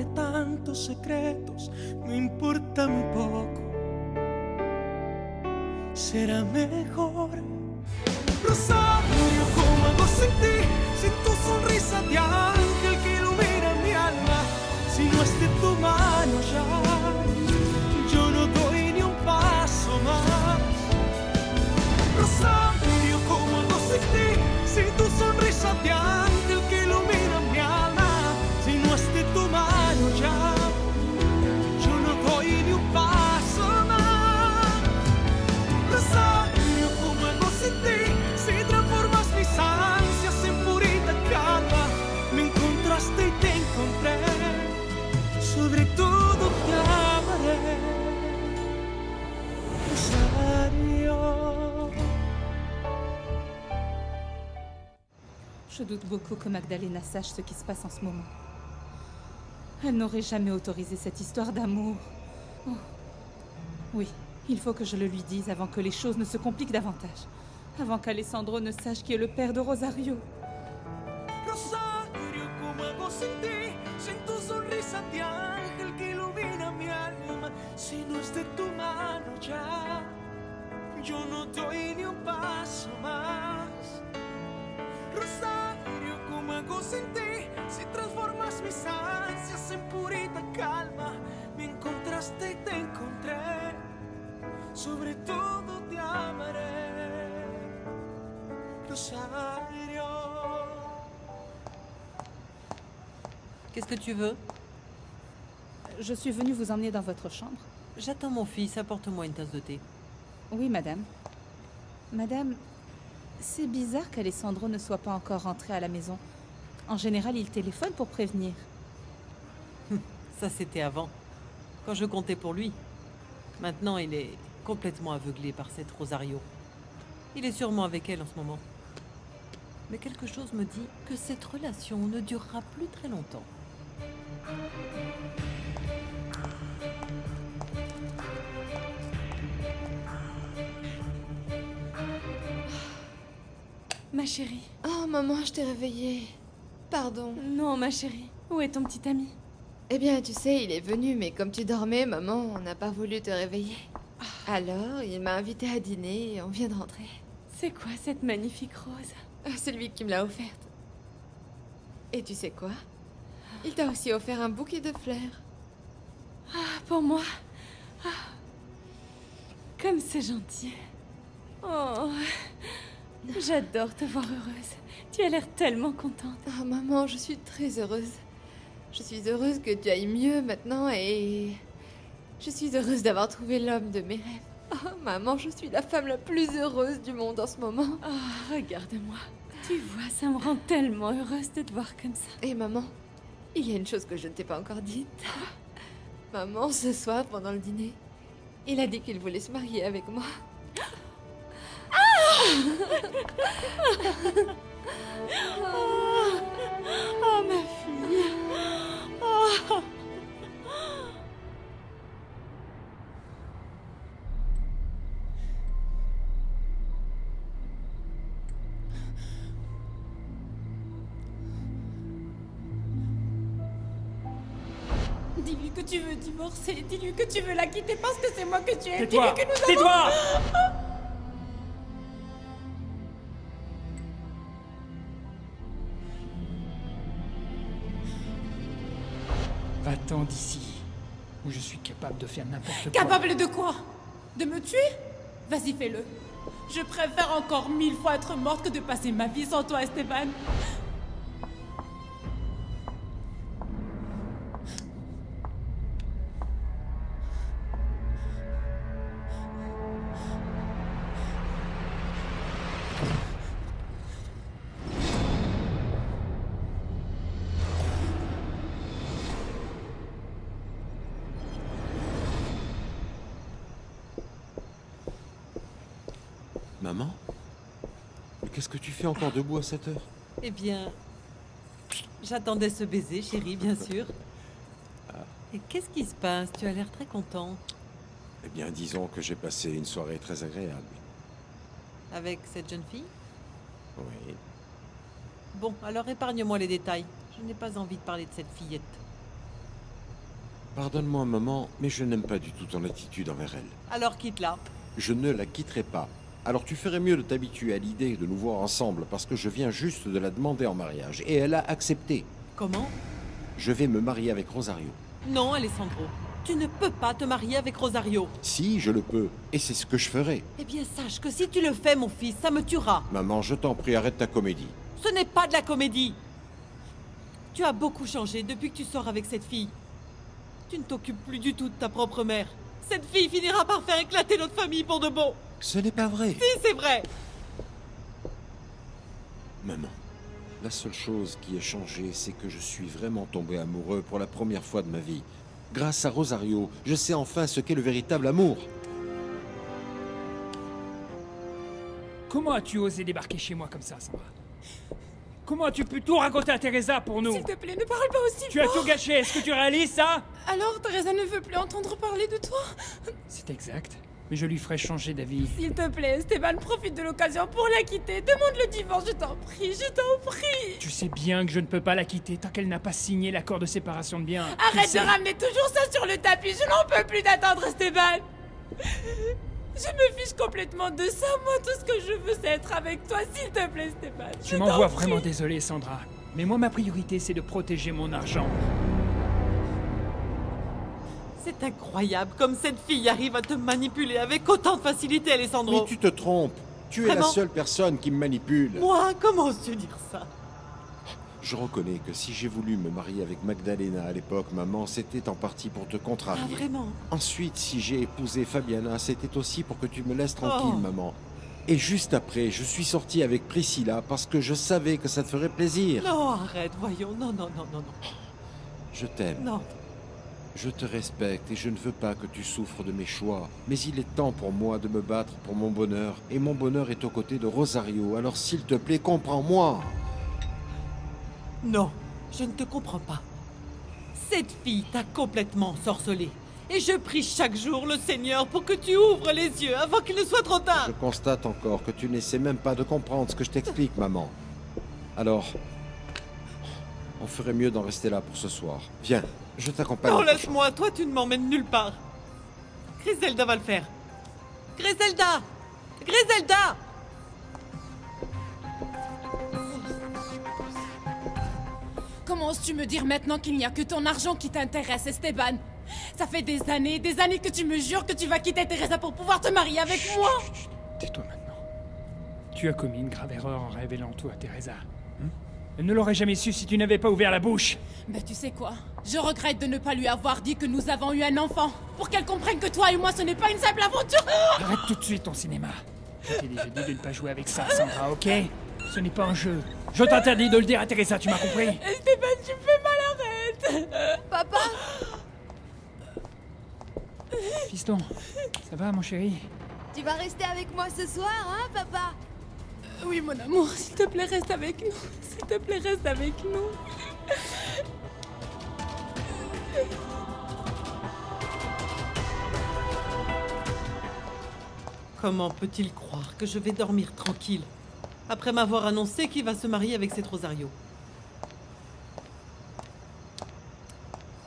de tantos secretos me importan poco. Será mejor. Rosario, ¿cómo hago sin ti? Sin tu sonrisa de ángel que ilumina mi alma. Si no es de tu mano ya, yo no doy ni un paso más. Rosario, ¿cómo hago sin ti? Sin tu sonrisa de ángel que ilumina mi alma. Si no es de tu mano ya, yo no doy ni un paso más. Rosario, ¿cómo hago sin ti? Si transformas mis ansias en purita calma. Me encontraste y te encontré. Sobre todo te amaré. Rosario. Je doute beaucoup que Magdalena sache ce qui se passe en ce moment. Elle n'aurait jamais autorisé cette histoire d'amour. Oh. Oui, il faut que je le lui dise avant que les choses ne se compliquent davantage. Avant qu'Alessandro ne sache qui est le père de Rosario. Rosario, ¿cómo hago sin ti? Sin tu sonrisa de ángel que ilumina mi alma. Si no es de tu mano ya, yo no doy ni un paso más. Rosario, ¿cómo hago sin ti? Si transformas mis ansias en purita calma. Me encontraste y te encontré. Sobre todo te amaré. Rosario. Qu'est-ce que tu veux? Je suis venue vous emmener dans votre chambre. J'attends mon fils, apporte-moi une tasse de thé. Oui, madame. Madame, c'est bizarre qu'Alessandro ne soit pas encore rentré à la maison. En général, il téléphone pour prévenir. Ça, c'était avant, quand je comptais pour lui. Maintenant, il est complètement aveuglé par cette Rosario. Il est sûrement avec elle en ce moment. Mais quelque chose me dit que cette relation ne durera plus très longtemps. Ma chérie. Oh, maman, je t'ai réveillée. Pardon. Non, ma chérie. Où est ton petit ami? Eh bien, tu sais, il est venu, mais comme tu dormais, maman, on n'a pas voulu te réveiller. Alors, il m'a invité à dîner et on vient de rentrer. C'est quoi cette magnifique rose? C'est lui qui me l'a offerte. Et tu sais quoi? Il t'a aussi offert un bouquet de fleurs. Ah, pour moi? Ah. Comme c'est gentil. Oh, j'adore te voir heureuse. Tu as l'air tellement contente. Oh, maman, je suis très heureuse. Je suis heureuse que tu ailles mieux maintenant et... Je suis heureuse d'avoir trouvé l'homme de mes rêves. Oh, maman, je suis la femme la plus heureuse du monde en ce moment. Oh, regarde-moi. Tu vois, ça me rend tellement heureuse de te voir comme ça. Et maman, il y a une chose que je ne t'ai pas encore dite. Maman, ce soir, pendant le dîner, il a dit qu'il voulait se marier avec moi. Oh, ma fille. Oh. Dis-lui que tu veux divorcer. Dis-lui que tu veux la quitter parce que c'est moi que tu aimes. Tais-toi! Dis-lui que nous Tais-toi! Va-t'en d'ici, où je suis capable de faire n'importe quoi. Capable de quoi? De me tuer? Vas-y, fais-le. Je préfère encore 1000 fois être morte que de passer ma vie sans toi, Esteban. Maman? Mais qu'est-ce que tu fais encore debout à cette heure? Eh bien, j'attendais ce baiser, chérie, bien sûr. Et qu'est-ce qui se passe? Tu as l'air très content. Eh bien, disons que j'ai passé une soirée très agréable. Avec cette jeune fille? Oui. Bon, alors épargne-moi les détails. Je n'ai pas envie de parler de cette fillette. Pardonne-moi, maman, mais je n'aime pas du tout ton attitude envers elle. Alors quitte-la. Je ne la quitterai pas. Alors tu ferais mieux de t'habituer à l'idée de nous voir ensemble, parce que je viens juste de la demander en mariage, et elle a accepté. Comment? Je vais me marier avec Rosario. Non, Alessandro. Tu ne peux pas te marier avec Rosario. Si, je le peux, et c'est ce que je ferai. Eh bien, sache que si tu le fais, mon fils, ça me tuera. Maman, je t'en prie, arrête ta comédie. Ce n'est pas de la comédie. Tu as beaucoup changé depuis que tu sors avec cette fille. Tu ne t'occupes plus du tout de ta propre mère. Cette fille finira par faire éclater notre famille pour de bon. Ce n'est pas vrai. Si, c'est vrai. Maman, la seule chose qui a changé, c'est que je suis vraiment tombé amoureux pour la première fois de ma vie. Grâce à Rosario, je sais enfin ce qu'est le véritable amour. Comment as-tu osé débarquer chez moi comme ça, Sandra? Comment as-tu pu tout raconter à Teresa pour nous? S'il te plaît, ne parle pas aussi Tu as fort. tout gâché, est-ce que tu réalises ça? Alors, Teresa ne veut plus entendre parler de toi. C'est exact, mais je lui ferai changer d'avis. S'il te plaît, Esteban, profite de l'occasion pour la quitter. Demande le divorce, je t'en prie, je t'en prie. Tu sais bien que je ne peux pas la quitter tant qu'elle n'a pas signé l'accord de séparation de biens. Tu Arrête sais. de ramener toujours ça sur le tapis, je n'en peux plus d'attendre, Esteban. Je me fiche complètement de ça, moi tout ce que je veux c'est être avec toi, s'il te plaît, Esteban. Tu m'envoies vraiment désolé, Sandra. Mais moi, ma priorité, c'est de protéger mon argent. C'est incroyable comme cette fille arrive à te manipuler avec autant de facilité, Alessandro. Mais tu te trompes. Tu es la Vraiment? seule personne qui me manipule. Moi, comment oses-tu dire ça? Je reconnais que si j'ai voulu me marier avec Magdalena à l'époque, maman, c'était en partie pour te Ah, contrarier. vraiment? Ensuite, si j'ai épousé Fabiana, c'était aussi pour que tu me laisses tranquille, Oh. maman. Et juste après, je suis sorti avec Priscilla parce que je savais que ça te ferait plaisir. Non, arrête, voyons. Non, non, non, non, non. Je t'aime. Non. Je te respecte et je ne veux pas que tu souffres de mes choix. Mais il est temps pour moi de me battre pour mon bonheur. Et mon bonheur est aux côtés de Rosario. Alors s'il te plaît, comprends-moi. Non, je ne te comprends pas. Cette fille t'a complètement sorcelé. Et je prie chaque jour le Seigneur pour que tu ouvres les yeux avant qu'il ne soit trop tard. Je constate encore que tu n'essaies même pas de comprendre ce que je t'explique, maman. Alors, on ferait mieux d'en rester là pour ce soir. Viens, je t'accompagne. Non, dans ta laisse-moi, toi tu ne m'emmènes nulle part. Griselda va le faire. Griselda! Griselda! Comment oses-tu me dire maintenant qu'il n'y a que ton argent qui t'intéresse, Esteban? Ça fait des années que tu me jures que tu vas quitter Teresa pour pouvoir te marier avec moi. Chut, tais-toi maintenant. Tu as commis une grave erreur en révélant tout à Teresa. Elle ne l'aurait jamais su si tu n'avais pas ouvert la bouche. Ben tu sais quoi? Je regrette de ne pas lui avoir dit que nous avons eu un enfant. Pour qu'elle comprenne que toi et moi, ce n'est pas une simple aventure. Arrête tout de suite ton cinéma. Je t'ai déjà dit de ne pas jouer avec ça, Sandra, ok? Ce n'est pas un jeu. Je t'interdis de le dire à Teresa, tu m'as compris? Esteban, tu me fais mal, arrête. Papa, Fiston, ça va, mon chéri? tu vas rester avec moi ce soir, hein, papa? Oui, mon amour, s'il te plaît, reste avec nous. S'il te plaît, reste avec nous. Comment peut-il croire que je vais dormir tranquille après m'avoir annoncé qu'il va se marier avec cette Rosario?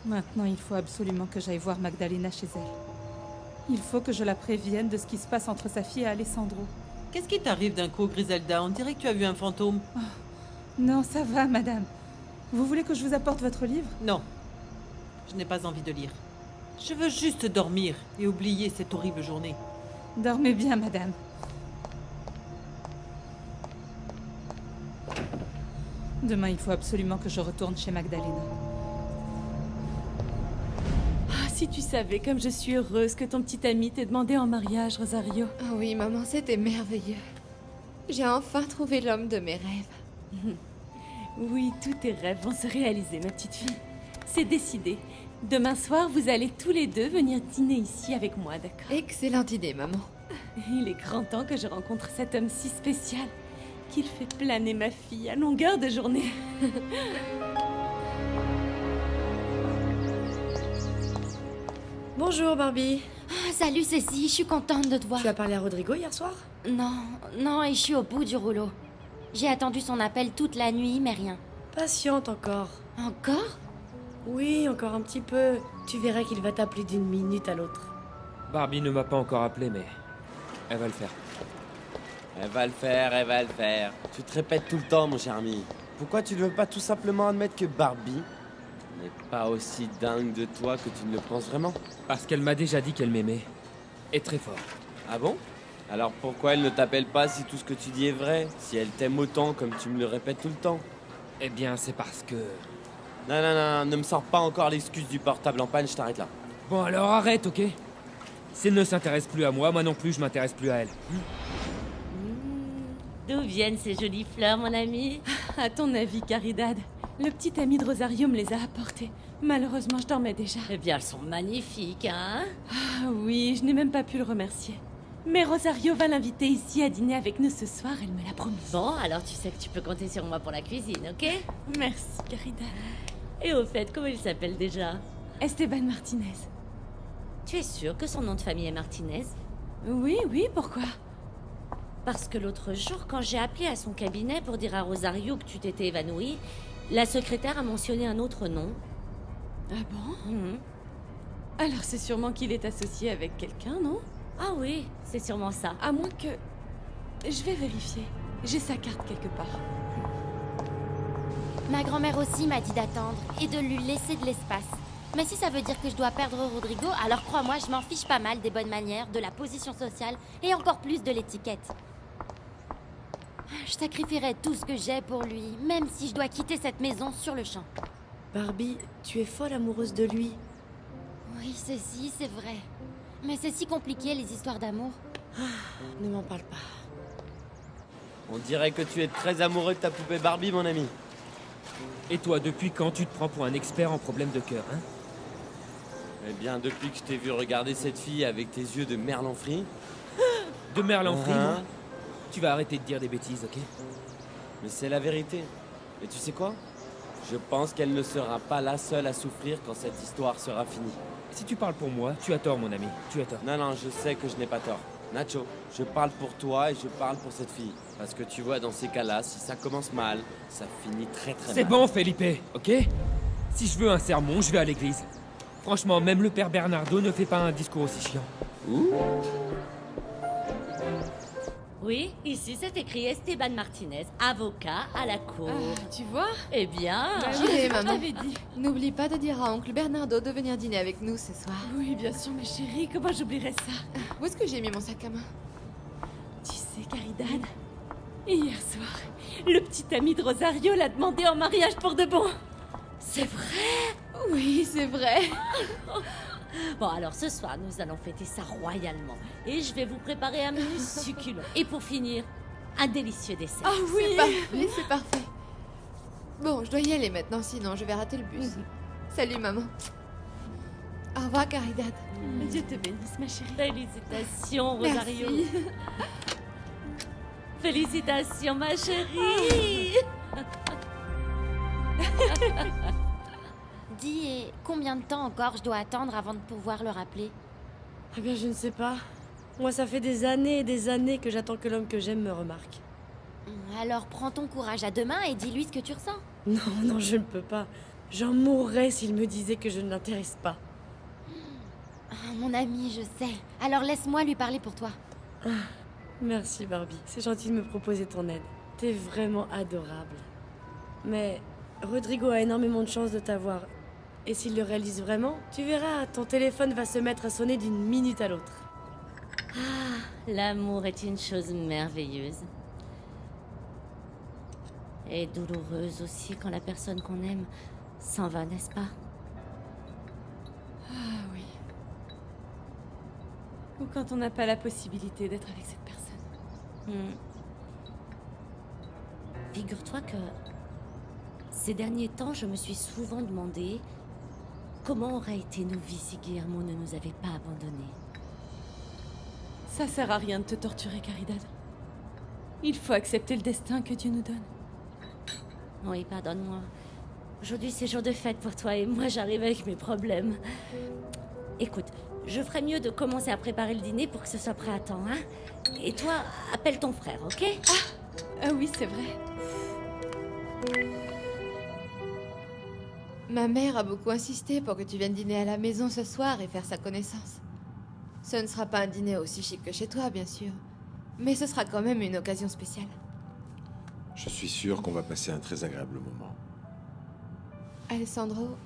Maintenant, il faut absolument que j'aille voir Magdalena chez elle. Il faut que je la prévienne de ce qui se passe entre sa fille et Alessandro. Qu'est-ce qui t'arrive d'un coup, Griselda? On dirait que tu as vu un fantôme. Non, ça va, madame. Vous voulez que je vous apporte votre livre? Non, je n'ai pas envie de lire. Je veux juste dormir et oublier cette horrible journée. Dormez bien, madame. Demain, il faut absolument que je retourne chez Magdalena. Ah, si tu savais comme je suis heureuse que ton petit ami t'ait demandé en mariage, Rosario. Ah oui, maman, c'était merveilleux. J'ai enfin trouvé l'homme de mes rêves. Oui, tous tes rêves vont se réaliser, ma petite fille. C'est décidé. Demain soir, vous allez tous les deux venir dîner ici avec moi, d'accord? Excellente idée, maman. Il est grand temps que je rencontre cet homme si spécial qu'il fait planer ma fille à longueur de journée. Bonjour Barbie. Ah, salut Cécile, je suis contente de te voir. Tu as parlé à Rodrigo hier soir? Non, et je suis au bout du rouleau. J'ai attendu son appel toute la nuit, mais rien. Patiente encore. Encore? Oui, encore un petit peu. Tu verras qu'il va t'appeler d'une minute à l'autre. Barbie ne m'a pas encore appelé, mais elle va le faire. Elle va le faire, elle va le faire. Tu te répètes tout le temps, mon cher ami. Pourquoi tu ne veux pas tout simplement admettre que Barbie n'est pas aussi dingue de toi que tu ne le penses vraiment? Parce qu'elle m'a déjà dit qu'elle m'aimait. Et très fort. Ah bon? Alors pourquoi elle ne t'appelle pas si tout ce que tu dis est vrai? Si elle t'aime autant comme tu me le répètes tout le temps? Eh bien, c'est parce que... Non, non, non, ne me sors pas encore l'excuse du portable en panne, je t'arrête là. Bon, alors arrête, ok? Si elle ne s'intéresse plus à moi, moi non plus, je m'intéresse plus à elle. D'où viennent ces jolies fleurs, mon ami? À ton avis, Caridad, le petit ami de Rosario me les a apportées. Malheureusement, je dormais déjà. Eh bien, elles sont magnifiques, hein? Ah oui, je n'ai même pas pu le remercier. Mais Rosario va l'inviter ici à dîner avec nous ce soir, elle me l'a promis. Bon, alors tu sais que tu peux compter sur moi pour la cuisine, ok? Merci, Caridad. Et au fait, comment il s'appelle déjà? Esteban Martinez. Tu es sûre que son nom de famille est Martinez? Oui, oui, pourquoi? Parce que l'autre jour, quand j'ai appelé à son cabinet pour dire à Rosario que tu t'étais évanouie, la secrétaire a mentionné un autre nom. Ah bon? Mhm. Alors c'est sûrement qu'il est associé avec quelqu'un, non? Ah oui, c'est sûrement ça. À moins que... Je vais vérifier. J'ai sa carte quelque part. Ma grand-mère aussi m'a dit d'attendre et de lui laisser de l'espace. Mais si ça veut dire que je dois perdre Rodrigo, alors crois-moi, je m'en fiche pas mal des bonnes manières, de la position sociale et encore plus de l'étiquette. Je sacrifierai tout ce que j'ai pour lui, même si je dois quitter cette maison sur le champ. Barbie, tu es folle amoureuse de lui. Oui, ceci, c'est vrai. Mais c'est si compliqué, les histoires d'amour. Ne m'en parle pas. On dirait que tu es très amoureux de ta poupée Barbie, mon ami. Et toi, depuis quand tu te prends pour un expert en problèmes de cœur, hein? Eh bien, depuis que je t'ai vu regarder cette fille avec tes yeux de merlan-frit... De merlan-frit, moi? Hein? Tu vas arrêter de dire des bêtises, ok? Mais c'est la vérité. Et tu sais quoi? Je pense qu'elle ne sera pas la seule à souffrir quand cette histoire sera finie. Si tu parles pour moi, tu as tort, mon ami. Tu as tort. Non, non, je sais que je n'ai pas tort. Nacho, je parle pour toi et je parle pour cette fille. Parce que tu vois, dans ces cas-là, si ça commence mal, ça finit très très mal. C'est bon, Felipe, ok? Si je veux un sermon, je vais à l'église. Franchement, même le père Bernardo ne fait pas un discours aussi chiant. Ouh. Oui, ici c'est écrit Esteban Martinez, avocat à la cour. Tu vois? Eh bien... J'y vais, maman. T'avais dit. N'oublie pas de dire à oncle Bernardo de venir dîner avec nous ce soir. Oui, bien sûr, ma chérie, comment j'oublierais ça? Où est-ce que j'ai mis mon sac à main? Tu sais, Caridad, hier soir, le petit ami de Rosario l'a demandé en mariage pour de bon. C'est vrai? Oui, c'est vrai. Bon, alors ce soir, nous allons fêter ça royalement. Et je vais vous préparer un menu succulent. Et pour finir, un délicieux dessert. Ah oui! C'est parfait, c'est parfait. Bon, je dois y aller maintenant, sinon je vais rater le bus. Salut, maman. Au revoir, Caridad. Dieu te bénisse, ma chérie. Félicitations, Rosario. Merci. Félicitations, ma chérie. Dis, et combien de temps encore je dois attendre avant de pouvoir le rappeler? Eh bien, je ne sais pas. Moi, ça fait des années et des années que j'attends que l'homme que j'aime me remarque. Alors prends ton courage à deux mains et dis-lui ce que tu ressens. Non, non, je ne peux pas. J'en mourrais s'il me disait que je ne l'intéresse pas. Ah, mon ami, je sais. Alors laisse-moi lui parler pour toi. Merci, Barbie. C'est gentil de me proposer ton aide. T'es vraiment adorable. Mais Rodrigo a énormément de chance de t'avoir. Et s'il le réalise vraiment, tu verras, ton téléphone va se mettre à sonner d'une minute à l'autre. Ah, l'amour est une chose merveilleuse. Et douloureuse aussi quand la personne qu'on aime s'en va, n'est-ce pas? Ah oui. Ou quand on n'a pas la possibilité d'être avec cette personne. Figure-toi que ces derniers temps, je me suis souvent demandé comment auraient été nos vies si Guillermo ne nous avait pas abandonnés. Ça sert à rien de te torturer, Caridad. Il faut accepter le destin que Dieu nous donne. Oui, pardonne-moi. Aujourd'hui, c'est jour de fête pour toi et moi, j'arrive avec mes problèmes. Écoute, je ferais mieux de commencer à préparer le dîner pour que ce soit prêt à temps, hein? Et toi, appelle ton frère, ok? Ah oui, c'est vrai. Ma mère a beaucoup insisté pour que tu viennes dîner à la maison ce soir et faire sa connaissance. Ce ne sera pas un dîner aussi chic que chez toi, bien sûr. Mais ce sera quand même une occasion spéciale. Je suis sûr qu'on va passer un très agréable moment. Alessandro,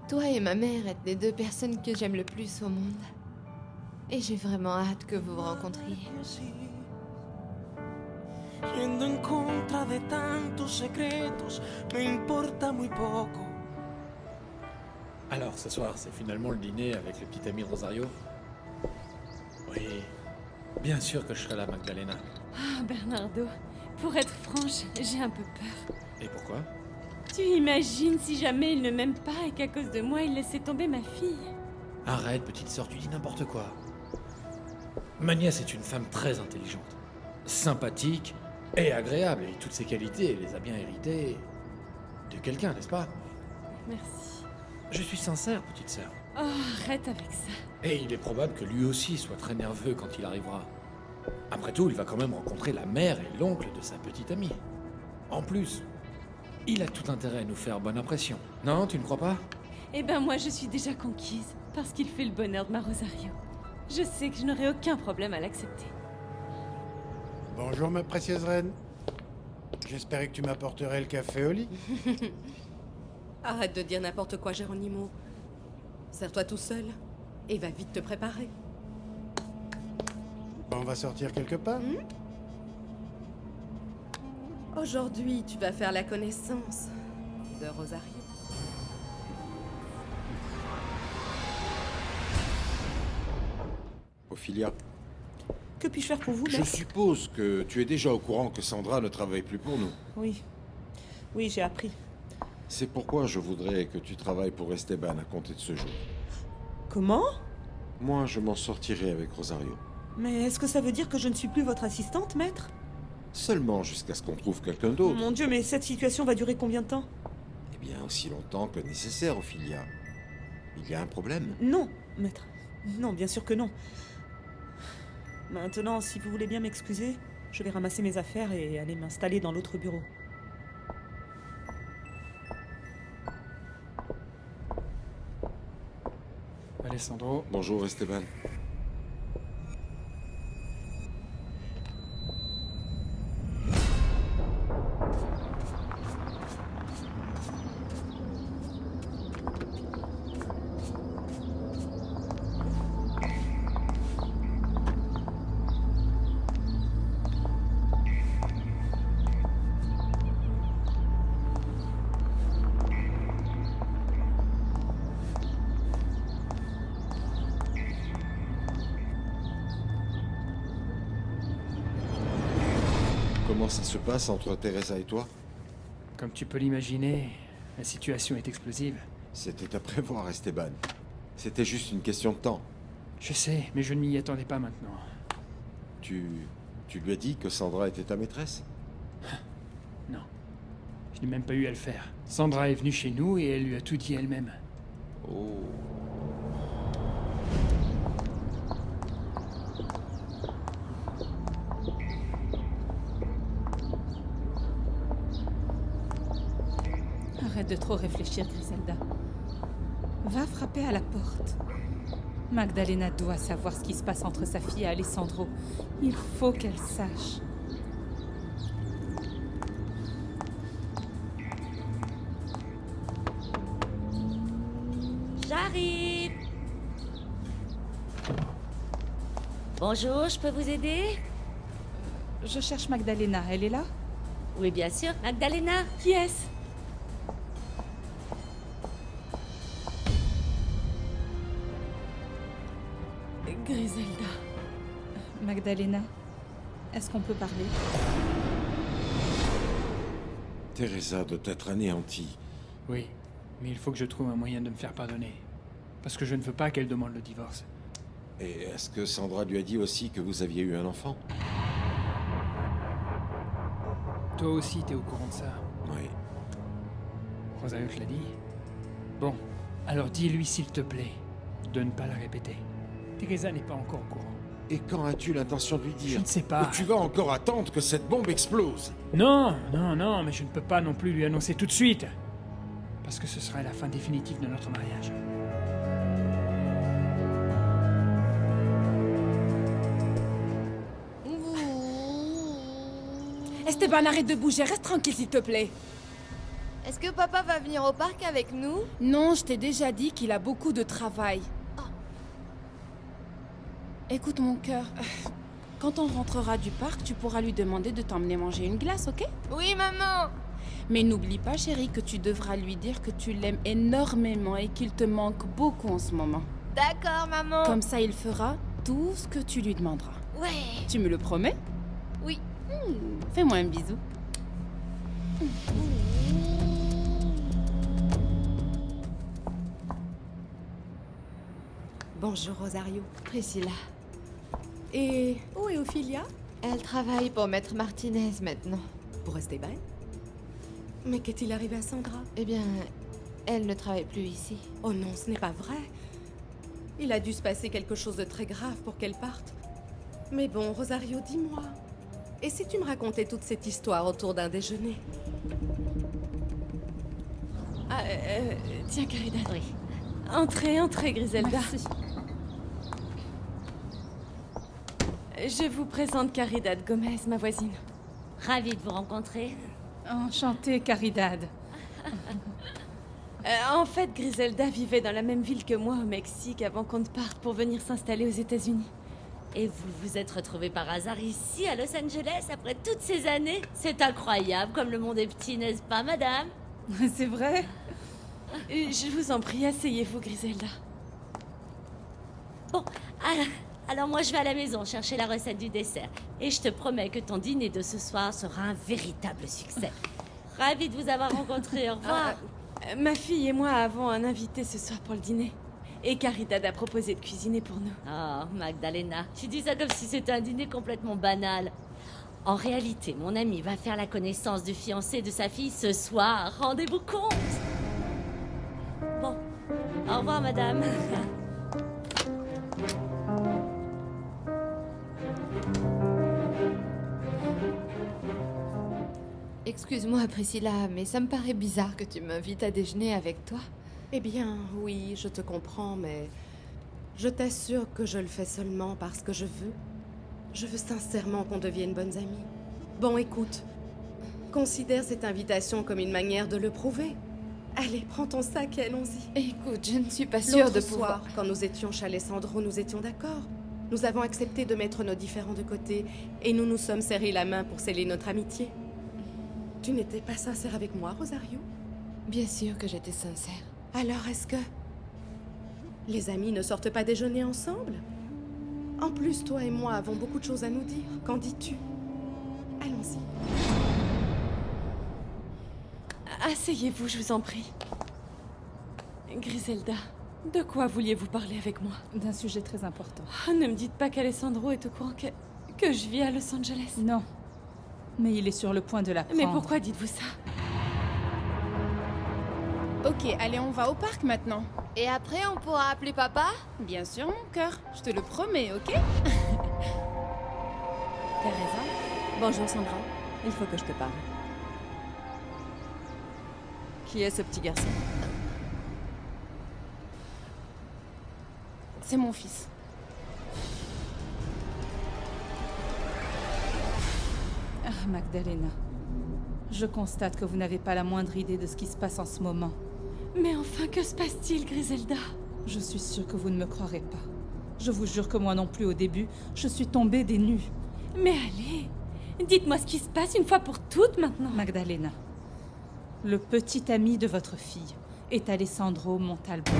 toi et ma mère êtes les deux personnes que j'aime le plus au monde. Et j'ai vraiment hâte que vous vous rencontriez. Yendo en contra de tantos secretos, me importa muy poco. Alors, ce soir, c'est finalement le dîner avec le petit ami de Rosario? Oui, bien sûr que je serai là, Magdalena. Ah, Bernardo, pour être franche, j'ai un peu peur. Et pourquoi? Tu imagines si jamais il ne m'aime pas et qu'à cause de moi, il laissait tomber ma fille? Arrête, petite sœur, tu dis n'importe quoi. Ma nièce est une femme très intelligente, sympathique et agréable, et toutes ses qualités, elle les a bien héritées de quelqu'un, n'est-ce pas? Merci. Je suis sincère, petite sœur. Oh, arrête avec ça. Et il est probable que lui aussi soit très nerveux quand il arrivera. Après tout, il va quand même rencontrer la mère et l'oncle de sa petite amie. En plus, il a tout intérêt à nous faire bonne impression. Non, tu ne crois pas? Eh ben moi, je suis déjà conquise, parce qu'il fait le bonheur de ma Rosario. Je sais que je n'aurai aucun problème à l'accepter. Bonjour, ma précieuse reine. J'espérais que tu m'apporterais le café au lit. Arrête de dire n'importe quoi, Geronimo. Sers-toi tout seul et va vite te préparer. On va sortir quelque part? Aujourd'hui, tu vas faire la connaissance de Rosario. Ophelia, Que puis-je faire pour vous, je maître? suppose que tu es déjà au courant que Sandra ne travaille plus pour nous. Oui. Oui, j'ai appris. C'est pourquoi je voudrais que tu travailles pour Esteban à compter de ce jour. Comment? Moi, je m'en sortirai avec Rosario. Mais est-ce que ça veut dire que je ne suis plus votre assistante, maître? Seulement jusqu'à ce qu'on trouve quelqu'un d'autre. Mon Dieu, mais cette situation va durer combien de temps? Eh bien, aussi longtemps que nécessaire, Ophelia. Il y a un problème. Non, maître. Non, bien sûr que non. Maintenant, si vous voulez bien m'excuser, je vais ramasser mes affaires et aller m'installer dans l'autre bureau. Alessandro. Bonjour, Esteban. Comment ça se passe entre Teresa et toi? Comme tu peux l'imaginer, la situation est explosive. C'était à prévoir, Esteban. C'était juste une question de temps. Je sais, mais je ne m'y attendais pas maintenant. Tu lui as dit que Sandra était ta maîtresse? Non. Je n'ai même pas eu à le faire. Sandra est venue chez nous et elle lui a tout dit elle-même. Oh. Arrête de trop réfléchir, Griselda. Va frapper à la porte. Magdalena doit savoir ce qui se passe entre sa fille et Alessandro. Il faut qu'elle sache. J'arrive. Bonjour, je peux vous aider? Je cherche Magdalena. Elle est là? Oui, bien sûr. Magdalena? Qui est-ce? Griselda. Magdalena, est-ce qu'on peut parler? Teresa doit être anéantie. Oui, mais il faut que je trouve un moyen de me faire pardonner. Parce que je ne veux pas qu'elle demande le divorce. Et est-ce que Sandra lui a dit aussi que vous aviez eu un enfant? Toi aussi, t'es au courant de ça? Oui. Rosario te l'a dit? Bon, alors dis-lui s'il te plaît de ne pas la répéter. Teresa n'est pas encore au courant. Et quand as-tu l'intention de lui dire? Je ne sais pas. Ou tu vas encore attendre que cette bombe explose? Non, non, non, mais je ne peux pas non plus lui annoncer tout de suite. parce que ce serait la fin définitive de notre mariage. Esteban, arrête de bouger, reste tranquille s'il te plaît. Est-ce que papa va venir au parc avec nous? Non, je t'ai déjà dit qu'il a beaucoup de travail. Écoute mon cœur, quand on rentrera du parc, tu pourras lui demander de t'emmener manger une glace, ok? Oui, maman. Mais n'oublie pas, chérie, que tu devras lui dire que tu l'aimes énormément et qu'il te manque beaucoup en ce moment. D'accord, maman. Comme ça, il fera tout ce que tu lui demanderas. Ouais. Tu me le promets? Oui. Fais-moi un bisou. Bonjour Rosario. Priscilla. Et où est Ophelia? Elle travaille pour Maître Martinez maintenant. Pour Esteban? Mais qu'est-il arrivé à Sandra? Eh bien, elle ne travaille plus ici. Oh non, ce n'est pas vrai. Il a dû se passer quelque chose de très grave pour qu'elle parte. Mais bon, Rosario, dis-moi. Et si tu me racontais toute cette histoire autour d'un déjeuner? Ah, tiens, Caridad. Oui. Entrez, entrez, Griselda. Merci. Je vous présente Caridad Gomez, ma voisine. Ravie de vous rencontrer. Enchantée, Caridad. En fait, Griselda vivait dans la même ville que moi au Mexique avant qu'on ne parte pour venir s'installer aux États-Unis. Et vous vous êtes retrouvés par hasard ici, à Los Angeles, après toutes ces années? C'est incroyable, comme le monde est petit, n'est-ce pas, madame? C'est vrai? Je vous en prie, asseyez-vous, Griselda. Bon, alors moi je vais à la maison chercher la recette du dessert. Et je te promets que ton dîner de ce soir sera un véritable succès. Ravie de vous avoir rencontré, au revoir. Ma fille et moi avons un invité ce soir pour le dîner. Et Caridad a proposé de cuisiner pour nous. Oh, Magdalena, tu dis ça comme si c'était un dîner complètement banal. En réalité, mon ami va faire la connaissance du fiancé de sa fille ce soir. Rendez-vous compte. Bon, au revoir, madame. Excuse-moi, Priscilla, mais ça me paraît bizarre que tu m'invites à déjeuner avec toi. Eh bien, oui, je te comprends, mais je t'assure que je le fais seulement parce que je veux. Je veux sincèrement qu'on devienne bonnes amies. Bon, écoute, considère cette invitation comme une manière de le prouver. Allez, prends ton sac et allons-y. Écoute, je ne suis pas sûre de pouvoir... Soir, quand nous étions chez Alessandro, nous étions d'accord. Nous avons accepté de mettre nos différends de côté et nous nous sommes serrés la main pour sceller notre amitié. Tu n'étais pas sincère avec moi, Rosario? Bien sûr que j'étais sincère. Alors, est-ce que... les amis ne sortent pas déjeuner ensemble? En plus, toi et moi avons beaucoup de choses à nous dire. Qu'en dis-tu? Allons-y. Asseyez-vous, je vous en prie. Griselda, de quoi vouliez-vous parler avec moi? D'un sujet très important. Oh, ne me dites pas qu'Alessandro est au courant que je vis à Los Angeles. Non. Mais il est sur le point de l'apprendre. Mais pourquoi dites-vous ça? Ok, allez, on va au parc maintenant. Et après, on pourra appeler papa? Bien sûr, mon cœur. Je te le promets, ok? Teresa? Bonjour, Sandra. Il faut que je te parle. Qui est ce petit garçon? C'est mon fils. Ah, Magdalena. Je constate que vous n'avez pas la moindre idée de ce qui se passe en ce moment. Mais enfin, que se passe-t-il, Griselda? Je suis sûre que vous ne me croirez pas. Je vous jure que moi non plus, au début, je suis tombée des nues. Mais allez, dites-moi ce qui se passe une fois pour toutes maintenant. Magdalena, le petit ami de votre fille est Alessandro Montalban.